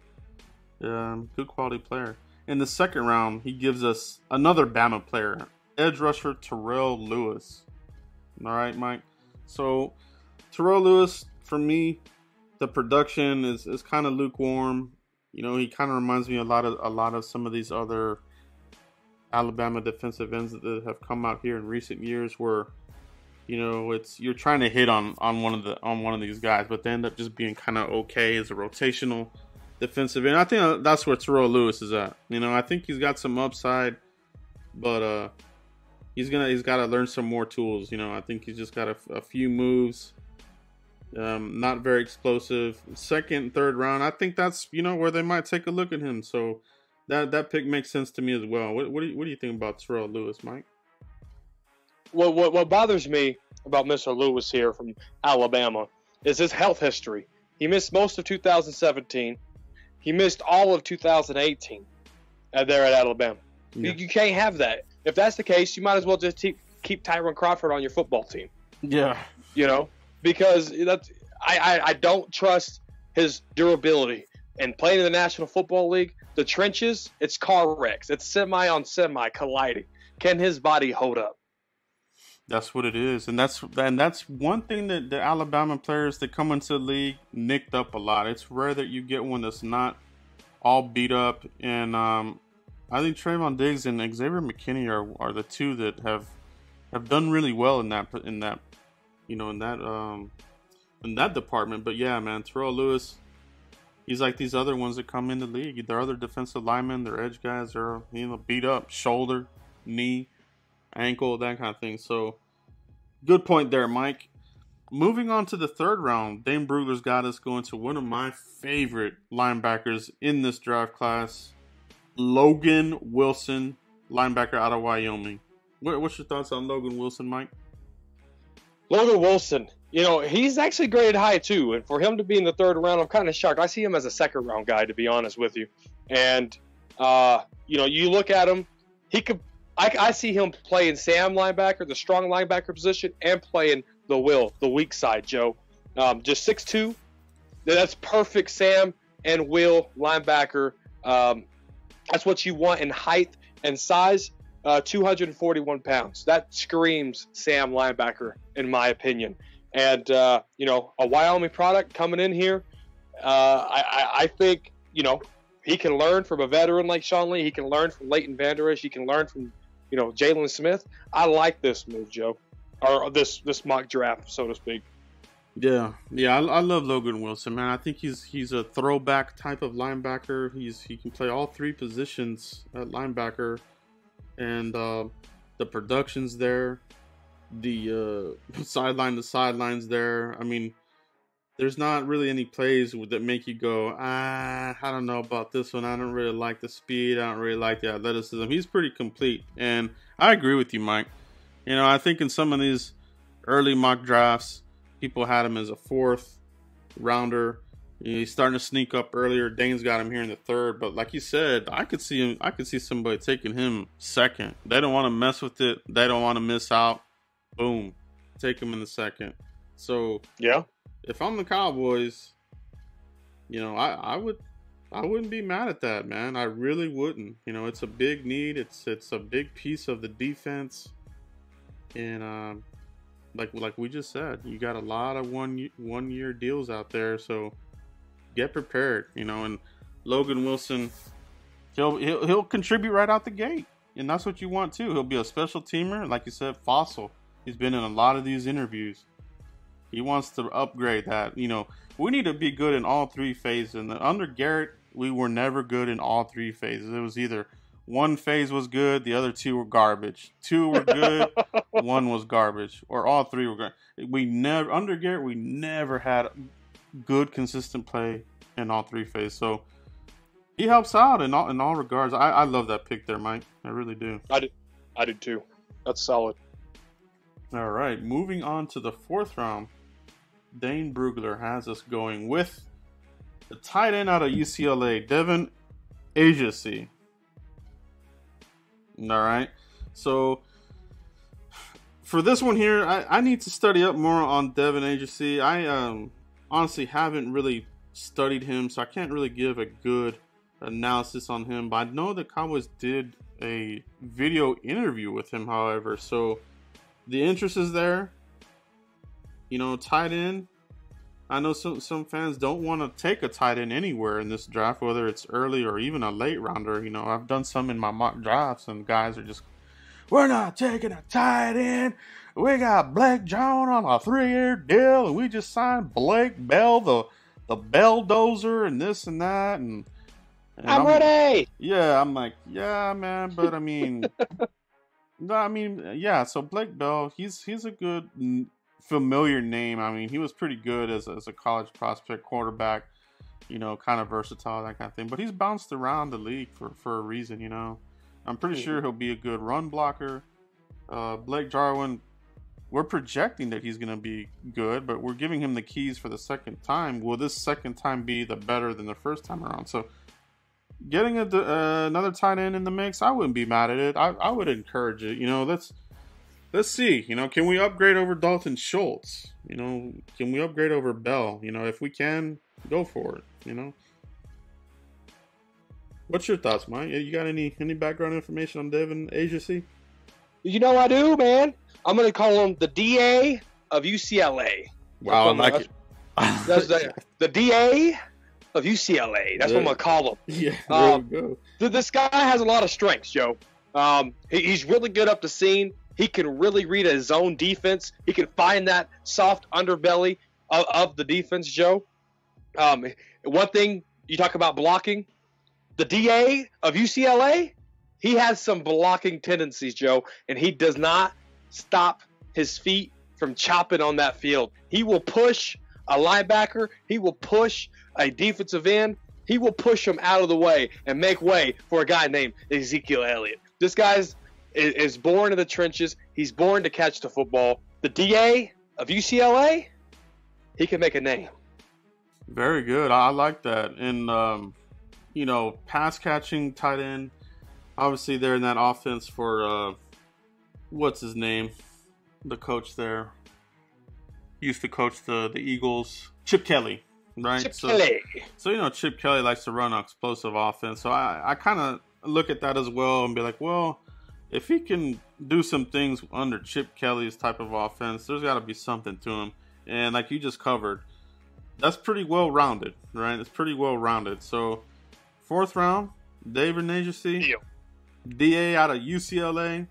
good quality player. In the 2nd round, he gives us another Bama player, edge rusher Terrell Lewis. All right, Mike. So Terrell Lewis, for me, the production is kind of lukewarm. He kind of reminds me a lot of some of these other Alabama defensive ends that have come out here in recent years, where you're trying to hit on one of these guys, but they end up just being kind of okay as a rotational defensive end. I think that's where Terrell Lewis is at. I think he's got some upside, but he's got to learn some more tools. I think he's just got a few moves. Not very explosive. 2nd, 3rd round, I think that's where they might take a look at him. So that pick makes sense to me as well. What do you think about Terrell Lewis, Mike? Well, what bothers me about Mr. Lewis here from Alabama is his health history. He missed most of 2017. He missed all of 2018 there at Alabama. Yeah. You can't have that. If that's the case, you might as well just keep keep Tyron Crawford on your football team. Yeah. Because I don't trust his durability. And playing in the National Football League, the trenches, it's car wrecks. It's semi on semi colliding. Can his body hold up? That's what it is, and that's one thing that the Alabama players that come into the league nicked up a lot. It's rare that you get one that's not all beat up, and I think Trayvon Diggs and Xavier McKinney are the two that have done really well in that department. But yeah, man, Terrell Lewis, he's like these other ones that come in the league. Their other defensive linemen, their edge guys are beat up, shoulder, knee, ankle, that kind of thing. So good point there, Mike. Moving on to the third round, Dane Brugler's got us going to one of my favorite linebackers in this draft class, Logan Wilson, linebacker out of Wyoming. What's your thoughts on Logan Wilson, Mike? Logan Wilson, he's actually graded high too, and for him to be in the third round, I'm kind of shocked. I see him as a second round guy, to be honest with you. And you look at him, he could. I see him playing Sam linebacker, the strong linebacker position, and playing the weak side, Joe. Just 6'2". That's perfect Sam and Will linebacker. That's what you want in height and size. 241 pounds. That screams Sam linebacker, in my opinion. And, a Wyoming product coming in here. I think, he can learn from a veteran like Sean Lee. He can learn from Leighton Vander Esch. He can learn from Jaylen Smith. I like this move, Joe, or this mock draft, so to speak. Yeah, I love Logan Wilson, man. I think he's a throwback type of linebacker. He can play all three positions at linebacker, and the production's there. The sideline to sideline's there. I mean, there's not really any plays that make you go, I don't know about this one. I don't really like the speed. I don't really like the athleticism. He's pretty complete. And I agree with you, Mike. I think in some of these early mock drafts, people had him as a fourth rounder. He's starting to sneak up earlier. Dane's got him here in the third. But like you said, I could see somebody taking him second. They don't want to mess with it. They don't want to miss out. Boom. Take him in the second. So yeah. If I'm the Cowboys, I wouldn't be mad at that, man. I really wouldn't. It's a big need. It's a big piece of the defense, and like we just said, you got a lot of one year deals out there, so get prepared. And Logan Wilson, he'll contribute right out the gate, and that's what you want too. He'll be a special teamer, like you said, fossil. He's been in a lot of these interviews. He wants to upgrade that. We need to be good in all three phases. And under Garrett, we were never good in all three phases. It was either one phase was good, the other two were garbage. Two were good, one was garbage, or all three were good. Under Garrett, we never had good, consistent play in all three phases. So he helps out in all regards. I love that pick there, Mike. I really do. I do too. That's solid. All right, moving on to the fourth round. Dane Brugler has us going with the tight end out of UCLA, Devin Ajaci. All right. So for this one here, I need to study up more on Devin Ajaci. I honestly haven't really studied him, so I can't really give a good analysis on him. But I know the Cowboys did a video interview with him, however, so the interest is there. Tight end. I know some fans don't want to take a tight end anywhere in this draft, whether it's early or even a late rounder. I've done some in my mock drafts, and guys are just, we're not taking a tight end. We got Blake John on a 3-year deal, and we just signed Blake Bell, the Belldozer, and this and that. And I'm ready. Yeah, I'm like, yeah, man, but I mean. Yeah, so Blake Bell, he's a good, familiar name. I mean, he was pretty good as a college prospect quarterback, kind of versatile, that kind of thing. But he's bounced around the league for a reason, I'm pretty sure he'll be a good run blocker. Blake Jarwin, we're projecting that he's going to be good, but we're giving him the keys for the second time. Will this second time be better than the first time around? So getting another tight end in the mix, I wouldn't be mad at it. I would encourage it. let's see. Can we upgrade over Dalton Schultz? Can we upgrade over Bell? If we can, go for it. What's your thoughts, Mike? You got any background information on Devin Agency? I do, man. I'm going to call him the DA of UCLA. Wow, I like it. That's the DA of UCLA. That's what I'm going to call him. Yeah, there we go. This guy has a lot of strengths, Joe. He's really good up the seam. He can really read his own defense. He can find that soft underbelly of the defense, Joe. One thing, you talk about blocking. The DA of UCLA, he has some blocking tendencies, Joe, and he does not stop his feet from chopping on that field. He will push a linebacker. He will push a defensive end. He will push him out of the way and make way for a guy named Ezekiel Elliott. This guy is born in the trenches. He's born to catch the football. The DA of UCLA, he can make a name. Very good. I like that. And, pass catching tight end. Obviously, they're in that offense for, what's his name? The coach there. Used to coach the Eagles. Chip Kelly, right? Kelly. So, Chip Kelly likes to run an explosive offense. So, I kind of look at that as well and be like, well, if he can do some things under Chip Kelly's type of offense, there's got to be something to him. And like you just covered, that's pretty well-rounded, right? It's pretty well-rounded. So, 4th round, David Najacy, DA out of UCLA.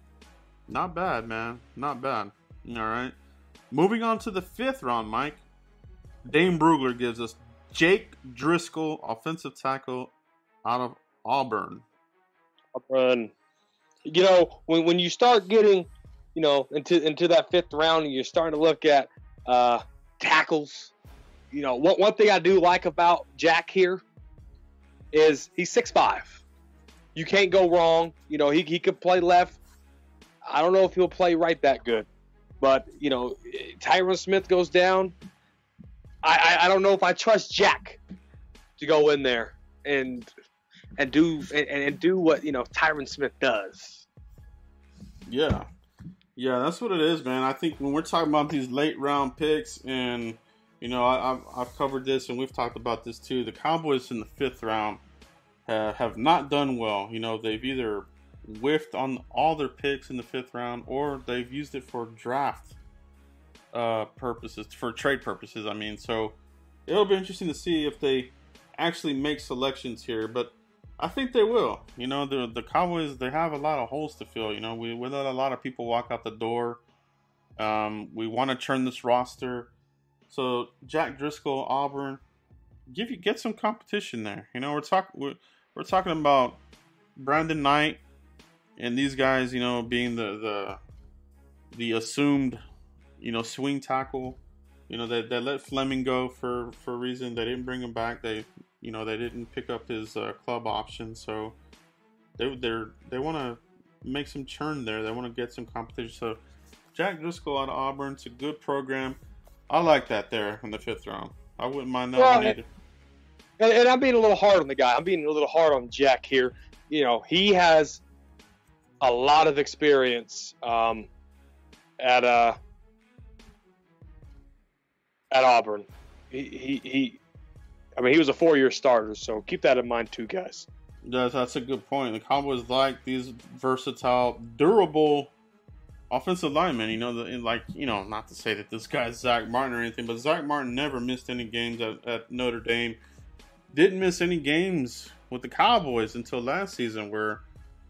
Not bad, man. Not bad. All right. Moving on to the 5th round, Mike. Dane Brugler gives us Jake Driscoll, offensive tackle out of Auburn. When you start getting, into that 5th round, and you're starting to look at tackles. One thing I do like about Jack here is he's 6'5". You can't go wrong. He could play left. I don't know if he'll play right that good, but Taran Smith goes down. I don't know if I trust Jack to go in there and do what Taran Smith does. Yeah, that's what it is, man. I think when we're talking about these late round picks, and I've covered this and we've talked about this too. The Cowboys in the 5th round have not done well. They've either whiffed on all their picks in the 5th round, or they've used it for draft purposes, for trade purposes. So it'll be interesting to see if they actually make selections here, but I think they will. The Cowboys, they have a lot of holes to fill. We let a lot of people walk out the door. We want to turn this roster. So Jack Driscoll, Auburn, get some competition there. We're talking about Brandon Knight and these guys, being the assumed, swing tackle. They let Fleming go for a reason. They didn't bring him back. They didn't pick up his club option. So they want to make some churn there. They want to get some competition. So Jack Driscoll out of Auburn, it's a good program. I like that there in the 5th round. I wouldn't mind that one either. And I'm being a little hard on the guy. I'm being a little hard on Jack here. He has a lot of experience at Auburn. He was a 4-year starter, so keep that in mind too, guys. That's a good point. The Cowboys like these versatile, durable offensive linemen. Not to say that this guy's Zach Martin or anything, but Zach Martin never missed any games at Notre Dame. Didn't miss any games with the Cowboys until last season, where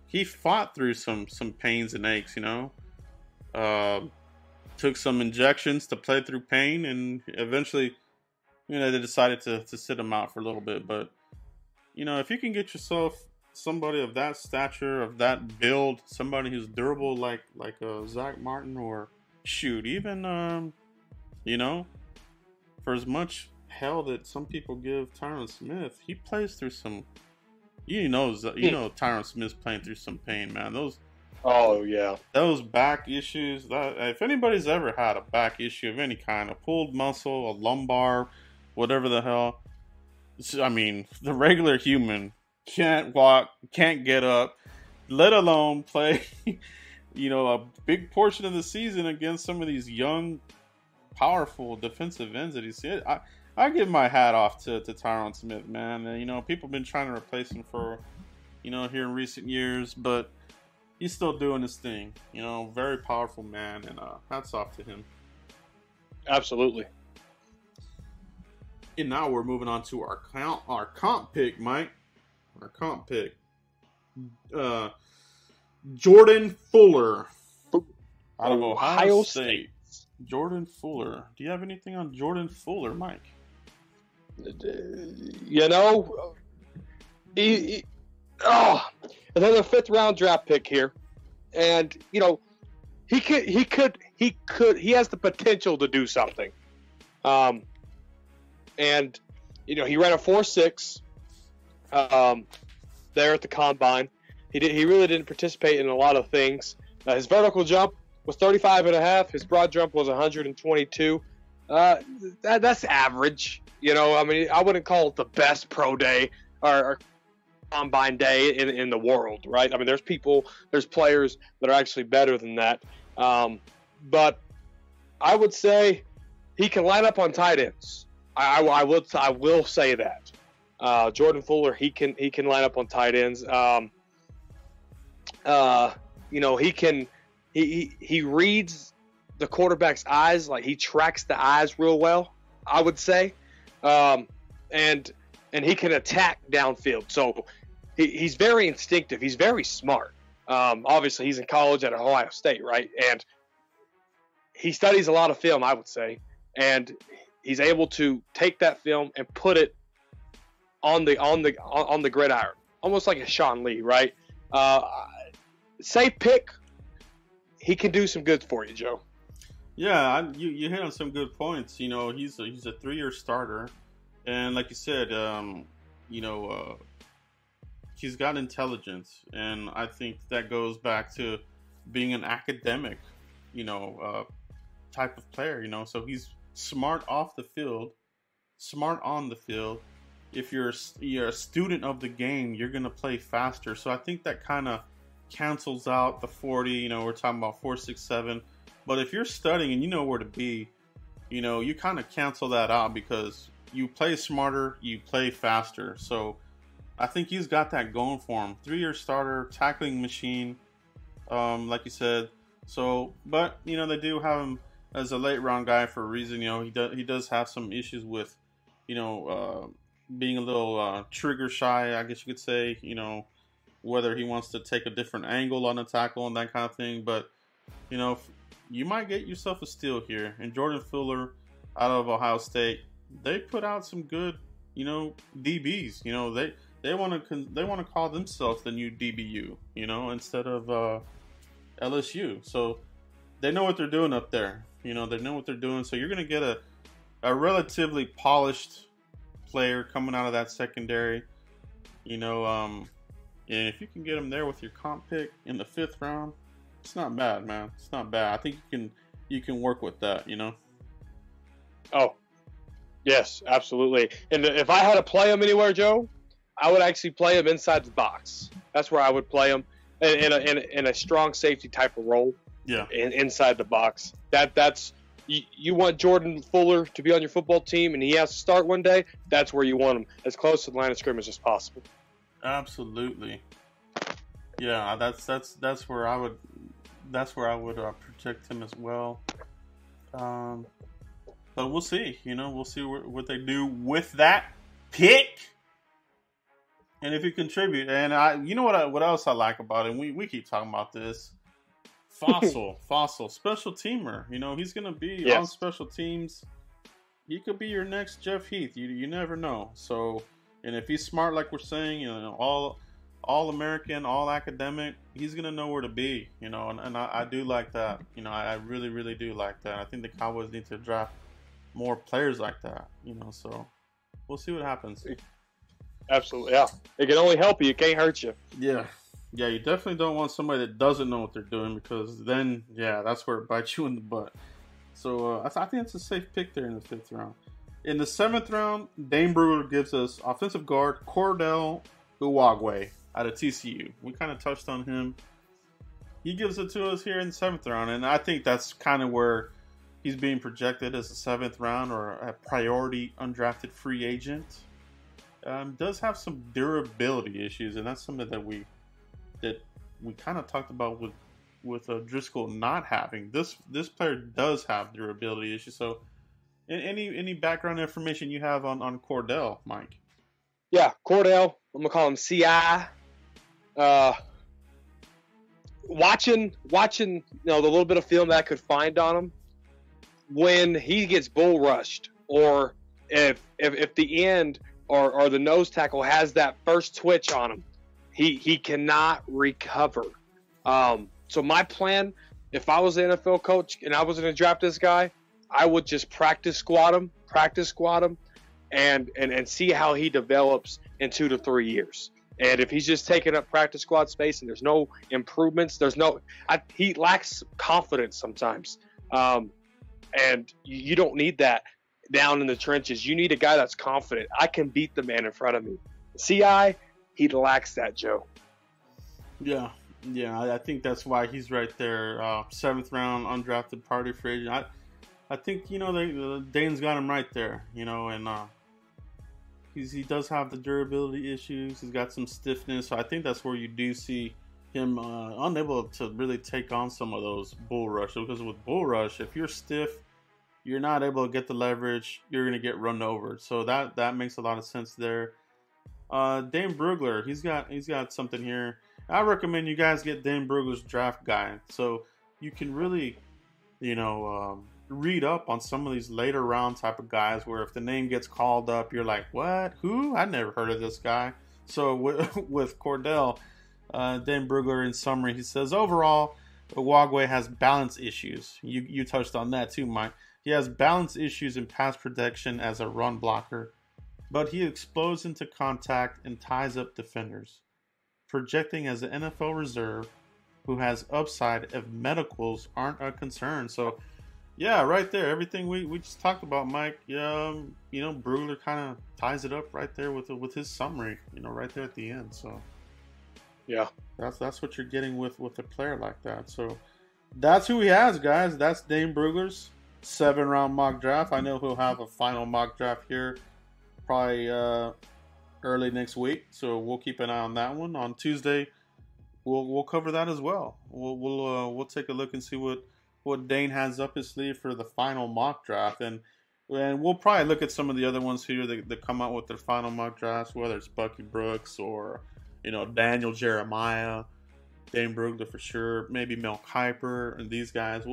he fought through some pains and aches. Took some injections to play through pain, and eventually, they decided to sit him out for a little bit. But if you can get yourself somebody of that stature, of that build, somebody who's durable like Zach Martin, or even for as much hell that some people give Taran Smith, he plays through some. Taran Smith's playing through some pain, man. Those back issues. If anybody's ever had a back issue of any kind, a pulled muscle, a lumbar, whatever the hell, the regular human can't walk, can't get up, let alone play a big portion of the season against some of these young, powerful defensive ends that he's hit. I give my hat off to Taran Smith, man. And, people have been trying to replace him for, here in recent years, but he's still doing his thing. Very powerful man, and hats off to him. Absolutely. And now we're moving on to our comp pick, Mike. Our comp pick. Jordan Fuller out of Ohio State. Jordan Fuller. Do you have anything on Jordan Fuller, Mike? Another 5th round draft pick here, and he has the potential to do something. And he ran a 4.6 there at the combine. He really didn't participate in a lot of things. His vertical jump was 35.5. His broad jump was 122. That's average. I wouldn't call it the best pro day or combine day in the world, right? I mean, there's players that are actually better than that. But I would say he can line up on tight ends. I will say that. Jordan Fuller, he can line up on tight ends. He reads the quarterback's eyes, like he tracks the eyes real well, I would say. And he can attack downfield. So he's very instinctive. He's very smart. Obviously he's in college at Ohio State, right? And he studies a lot of film, I would say. And he's able to take that film and put it on the gridiron, almost like a Sean Lee, right? Safe pick. He can do some good for you, Joe. Yeah, you hit on some good points. He's a 3-year starter, and like you said, he's got intelligence, and I think that goes back to being an academic, type of player. So he's smart off the field, smart on the field. If you're a student of the game, you're gonna play faster. So I think that kind of cancels out the 40. We're talking about 4.67. But if you're studying and you know where to be, you kind of cancel that out because you play smarter, you play faster. So I think he's got that going for him. 3-year starter, tackling machine, like you said. So, but they do have him as a late round guy for a reason. He does have some issues with, being a little trigger shy, I guess you could say. Whether he wants to take a different angle on the tackle and that kind of thing. But you might get yourself a steal here. And Jordan Fuller out of Ohio State, they put out some good, DBs. They want to call themselves the new DBU, instead of LSU. So they know what they're doing up there. They know what they're doing. So you're going to get a relatively polished player coming out of that secondary. And if you can get him there with your comp pick in the 5th round, it's not bad, man. It's not bad. I think you can work with that, Oh, yes, absolutely. And if I had to play him anywhere, Joe, I would actually play him inside the box. That's where I would play him in a strong safety type of role. Yeah, inside the box. That's you want Jordan Fuller to be on your football team, and he has to start one day. That's where you want him, as close to the line of scrimmage as possible. Absolutely. Yeah, that's where I would protect him as well. But we'll see. We'll see what they do with that pick, and if you contribute. And what else I like about him? We keep talking about this. Fossil, special teamer. He's gonna be on special teams. He could be your next Jeff Heath. You never know. So, and if he's smart, like we're saying, all American, all academic, he's gonna know where to be. And I do like that. I really, really do like that. I think the Cowboys need to draft more players like that. So we'll see what happens. Absolutely, yeah. It can only help you. It can't hurt you. Yeah. Yeah, you definitely don't want somebody that doesn't know what they're doing, because then, that's where it bites you in the butt. So I think it's a safe pick there in the 5th round. In the 7th round, Dane Brugler gives us offensive guard Cordell Uwagwe out of TCU. We kind of touched on him. he gives it to us here in the 7th round, and I think that's kind of where he's being projected as a 7th round or a priority undrafted free agent. Does have some durability issues, and that's something that we kind of talked about with Driscoll not having. This player does have durability issues. So, any background information you have on Cordell, Mike? Yeah, Cordell. I'm gonna call him CI. Watching, the little bit of film that I could find on him, when he gets bull rushed, or if the end or the nose tackle has that first twitch on him, he cannot recover. So my plan, if I was an NFL coach and I was going to draft this guy, I would just practice squad him, and see how he develops in 2 to 3 years. And if he's just taking up practice squad space and there's no improvements, he lacks confidence sometimes. And you don't need that down in the trenches. You need a guy that's confident. I can beat the man in front of me. CI, he lacks that, Joe. Yeah, I think that's why he's right there. 7th round undrafted party free agent. I think Dane's got him right there. And he does have the durability issues. He's got some stiffness. So I think that's where you do see him unable to really take on some of those bull rush. Because with bull rush, if you're stiff, you're not able to get the leverage. You're going to get run over. So that makes a lot of sense there. Dane Brugler, he's got something here. I recommend you guys get Dane Brugler's draft guide, so you can really, read up on some of these later round type of guys where if the name gets called up, you're like, what? Who? I never heard of this guy. So with Cordell, Dane Brugler, in summary, he says, overall, Uwagwe has balance issues. You touched on that too, Mike. He has balance issues in pass protection as a run blocker, but he explodes into contact and ties up defenders, projecting as an NFL reserve who has upside if medicals aren't a concern. So, yeah, right there, everything we just talked about, Mike. Brugler kind of ties it up right there with his summary, right there at the end. So, yeah, that's what you're getting with a player like that. So, that's who he has, guys. That's Dane Brugler's 7-round mock draft. I know he'll have a final mock draft here, probably early next week. So we'll keep an eye on that one. On Tuesday, we'll cover that as well. We'll take a look and see what Dane has up his sleeve for the final mock draft, and we'll probably look at some of the other ones here that come out with their final mock drafts, whether it's Bucky Brooks or Daniel Jeremiah, Dane Brugler for sure, maybe Mel Kiper, and these guys.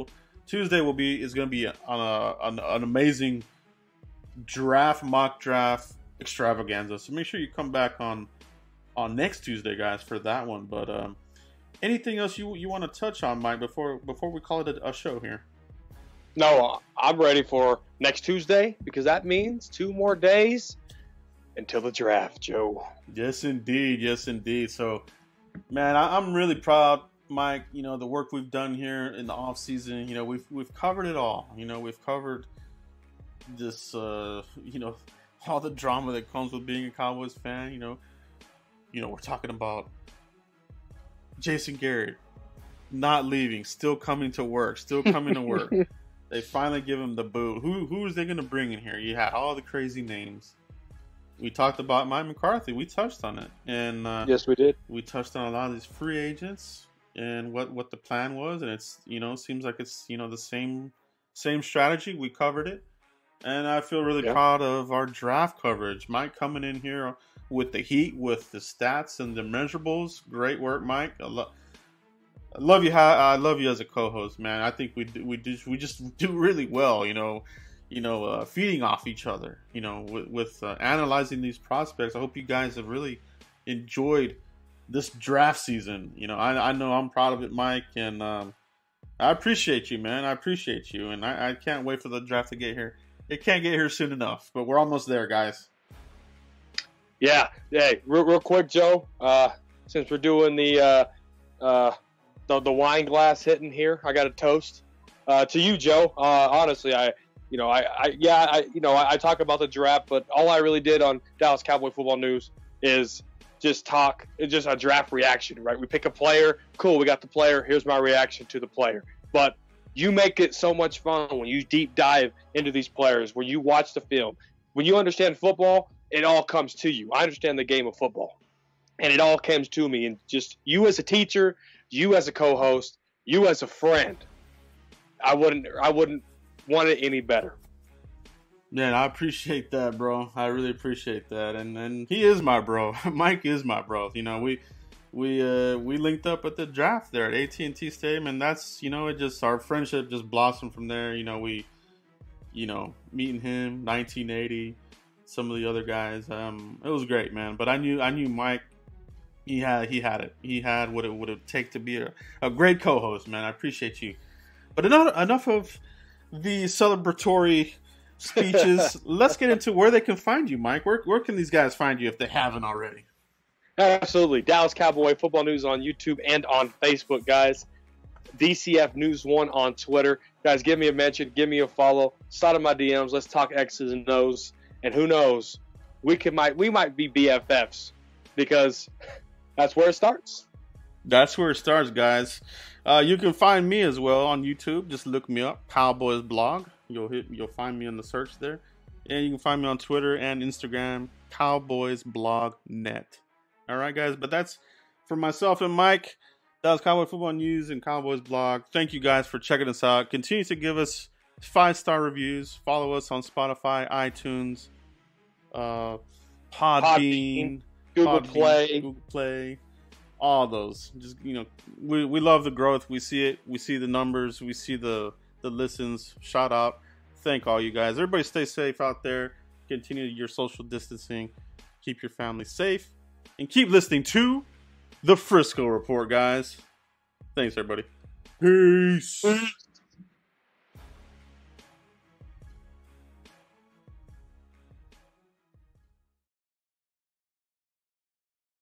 Tuesday is going to be an amazing mock draft extravaganza. So make sure you come back on next Tuesday, guys, for that one. But anything else you want to touch on, Mike, before we call it a show here? No, I'm ready for next Tuesday, because that means 2 more days until the draft, Joe. Yes, indeed. So, man, I'm really proud, Mike, the work we've done here in the off season. We've covered it all. We've covered this, all the drama that comes with being a Cowboys fan. We're talking about Jason Garrett not leaving, still coming to work. They finally give him the boot. Who is they going to bring in here? You had all the crazy names. We talked about Mike McCarthy. We touched on it, and yes, we did. We touched on a lot of these free agents and what the plan was, and it's seems like it's the same strategy. We covered it, and I feel really proud of our draft coverage. Mike coming in here with the heat, with the stats and the measurables. Great work, Mike. I love you. I love you as a co-host, man. I think we just do really well. Feeding off each other. With analyzing these prospects. I hope you guys have really enjoyed this draft season. I know I'm proud of it, Mike, and I appreciate you, man. I appreciate you, and I can't wait for the draft to get here. It can't get here soon enough, but we're almost there, guys. Yeah. Hey, real quick, Joe. Since we're doing the wine glass hitting here, I got a toast to you, Joe. Honestly, I talk about the draft, but all I really did on Dallas Cowboy Football News is just talk. It's just a draft reaction, right? We pick a player. Cool, we got the player. Here's my reaction to the player. But you make it so much fun when you deep dive into these players, when you watch the film. When you understand football, it all comes to you. I understand the game of football. And it all comes to me. And just you as a teacher, you as a co-host, you as a friend, I wouldn't want it any better. Man, I appreciate that, bro. I really appreciate that. And he is my bro. Mike is my bro. You know, we linked up at the draft there at AT&T Stadium, and that's, you know, it just, our friendship just blossomed from there. You know, meeting him, 1980, some of the other guys, it was great, man. But I knew Mike, he had it. He had what it would take to be a great co-host, man. I appreciate you. But enough of the celebratory speeches. Let's get into where they can find you, Mike. Where can these guys find you if they haven't already? Absolutely. Dallas Cowboy Football News on YouTube and on Facebook, guys. DCF News 1 on Twitter. Guys, give me a mention. Give me a follow. Slide in my DMs. Let's talk X's and O's. And who knows, we might be BFFs because that's where it starts. That's where it starts, guys. You can find me as well on YouTube. Just look me up, Cowboys Blog. You'll find me in the search there. And you can find me on Twitter and Instagram, Cowboys Blog Net. All right, guys. But that's for myself and Mike. That was Cowboy Football News and Cowboys Blog. Thank you guys for checking us out. Continue to give us 5-star reviews. Follow us on Spotify, iTunes, Podbean, Google Play, all those. Just, you know, we love the growth. We see it. We see the numbers. We see the listens. Shout out. Thank all you guys. Everybody stay safe out there. Continue your social distancing. Keep your family safe. And keep listening to the Frisco Report, guys. Thanks, everybody. Peace.